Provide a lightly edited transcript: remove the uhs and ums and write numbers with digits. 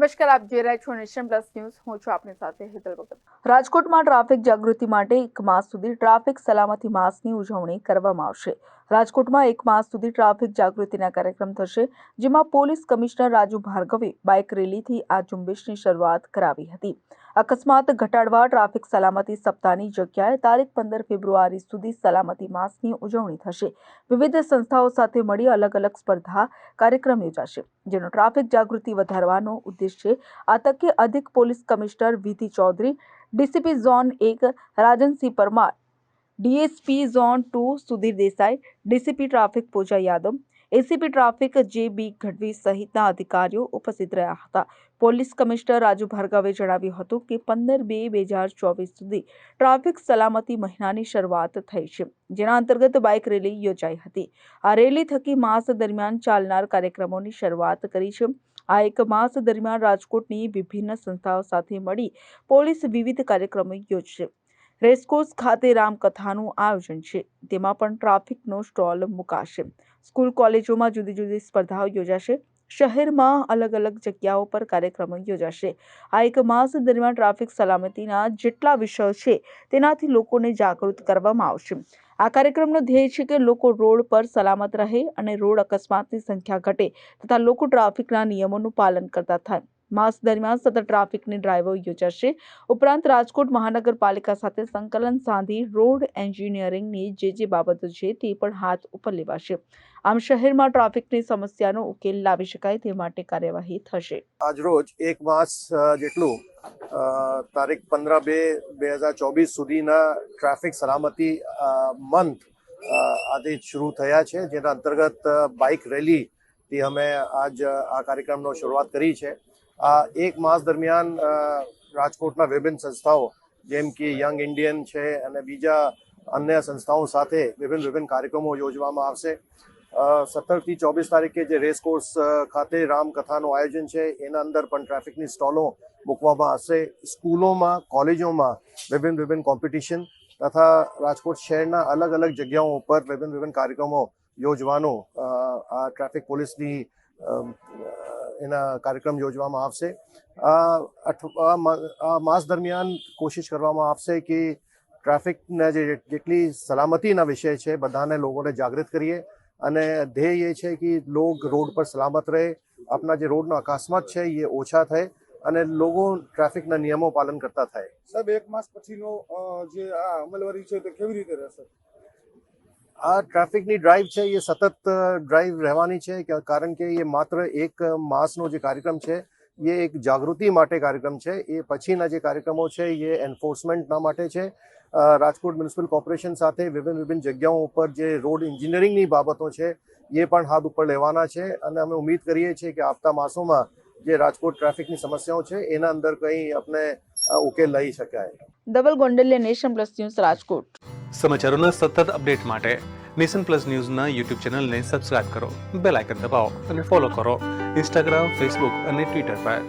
નમસ્કાર, આપ જોઈ રહ્યા છો નેશન પ્લસ ન્યૂઝ. હું છું આપની સાથે હેતલ ભગત. રાજકોટમાં ટ્રાફિક જાગૃતિ માટે 1 માસ સુધી ટ્રાફિક સલામતી માસની ઉજવણી કરવામાં આવશે. રાજકોટમાં 1 માસ સુધી ટ્રાફિક જાગૃતિના કાર્યક્રમ થશે, જેમાં પોલીસ કમિશનર રાજુ ભાર્ગવે બાઇક રેલીથી આ ઝુંબેશની શરૂઆત કરાવી હતી. અકસ્માત ઘટાડવા ટ્રાફિક સલામતી સપ્તાહની જગ્યાએ તારીખ 15 ફેબ્રુઆરી સુધી સલામતી માસની ઉજવણી થશે. વિવિધ સંસ્થાઓ સાથે મળી અલગ અલગ સ્પર્ધા કાર્યક્રમ યોજાશે, જેનો ટ્રાફિક જાગૃતિ વધારવાનો ઉદ્દેશ્ય છે. આ તકે અધિક police commissioner Vidhi Chaudhary, DCP zone 1 Rajansinh Parmar, DSP zone 2 Sudhir Desai, DCP traffic Pooja Yadav, ACP traffic J B. Gadhvi સહિતના અધિકારીઓ ઉપસ્થિત રહ્યા હતા. પોલીસ કમિશનર રાજુ ભાર્ગવે જણાવ્યું હતું કે 15/2/2024 સુધી ટ્રાફિક સલામતી મહિનાની શરૂઆત થઈ છે, જેના અંતર્ગત બાઇક રેલી યોજાઈ હતી. આ રેલી થકી માસ દરમિયાન ચાલનાર કાર્યક્રમોની શરૂઆત કરી છે. આ 1 માસ દરમિયાન રાજકોટની વિભિન્ન સંસ્થાઓ સાથે મળી પોલીસ વિવિધ કાર્યક્રમો યોજશે. રેસકોર્સ ખાતે રામકથાનું આયોજન છે, તેમાં પણ ટ્રાફિકનો સ્ટોલ મુકાશે. સ્કૂલ કોલેજોમાં જુદી જુદી સ્પર્ધાઓ યોજાશે. શહેરમાં અલગ અલગ જગ્યાઓ પર કાર્યક્રમો યોજાશે. આ 1 માસ દરમિયાન ટ્રાફિક સલામતીના જેટલા વિષયો છે તેનાથી લોકોને જાગૃત કરવામાં આવશે. આ કાર્યક્રમનો ધ્યેય છે કે લોકો રોડ પર સલામત રહે અને રોડ અકસ્માતની સંખ્યા ઘટે તથા લોકો ટ્રાફિકના નિયમોનું પાલન કરતા થાય. માસ દરમિયાન સતત ટ્રાફિકની ડ્રાઈવો યોજાશે. ઉપરાંત રાજકોટ મહાનગરપાલિકા સાથે સંકલન સાધી રોડ એન્જિનિયરિંગની જે બાબતો છે તે પણ હાથ ઉપર લેવાશે. આમ શહેરમાં ટ્રાફિકની સમસ્યાનો ઉકેલ લાવી શકાય તે માટે કાર્યવાહી થશે. આજરોજ 1 માસ જેટલું તારીખ 15/2/2024 સુધીના ટ્રાફિક સલામતી મંથ આજે શરૂ થયા છે, જેના અંતર્ગત બાઇક રેલીથી અમે આજ આ કાર્યક્રમનો શરૂઆત કરી છે. આ 1 માસ દરમિયાન રાજકોટના વિભિન્ન સંસ્થાઓ જેમ કે યંગ ઇન્ડિયન છે અને બીજા અન્ય સંસ્થાઓ સાથે વિભિન્ન કાર્યક્રમો યોજવામાં આવશે. 17 થી 24 તારીખે જે રેસકોર્સ ખાતે રામકથાનું આયોજન છે, એના અંદર પણ ટ્રાફિકની સ્ટોલો મૂકવામાં આવશે. સ્કૂલોમાં, કોલેજોમાં વિભિન્ન કોમ્પિટિશન તથા રાજકોટ શહેરના અલગ અલગ જગ્યાઓ ઉપર વિભિન્ન કાર્યક્રમો યોજવાનો આ ટ્રાફિક પોલીસની એના કાર્યક્રમ યોજવામાં આવશે. આ માસ દરમિયાન કોશિશ કરવામાં આવશે કે ટ્રાફિકના જેટલી સલામતીના વિષય છે બધાને લોકોને જાગૃત કરીએ અને ધ્યેય એ છે કે લોગ રોડ પર સલામત રહે, આપણા જે રોડનો અકસ્માત છે એ ઓછા થાય અને લોકો ટ્રાફિકના નિયમો પાલન કરતા થાય. સાહેબ, 1 માસ પછીનો જે આ અમલવારી છે તે કેવી રીતે રહેશે? આ ટ્રાફિકની ડ્રાઈવ છે એ સતત ડ્રાઈવ રહેવાની છે, કારણ કે એ માત્ર 1 માસનો જે કાર્યક્રમ છે એ એક જાગૃતિ માટે કાર્યક્રમ છે. એ પછીના જે કાર્યક્રમો છે એ એન્ફોર્સમેન્ટના માટે છે. રાજકોટ મ્યુનિસિપલ કોર્પોરેશન સાથે વિભિન્ન જગ્યાઓ ઉપર જે રોડ એન્જિનિયરિંગની બાબતો છે એ પણ હાથ ઉપર લેવાના છે અને અમે ઉમ્મીદ કરીએ છીએ કે આવતા માસોમાં જે રાજકોટ ટ્રાફિકની સમસ્યાઓ છે એના અંદર કંઈ આપણે ઉકેલ લઈ શકાય. Dhaval Gondaliya, Nation Plus News, Rajkot. સમાચારોના સતત અપડેટ માટે નેશન પ્લસ ન્યૂઝના યુટ્યુબ ચેનલને સબસ્ક્રાઇબ કરો, બેલ આઇકન દબાવો અને ફોલો કરો ઇન્સ્ટાગ્રામ, ફેસબુક અને ટ્વિટર પર.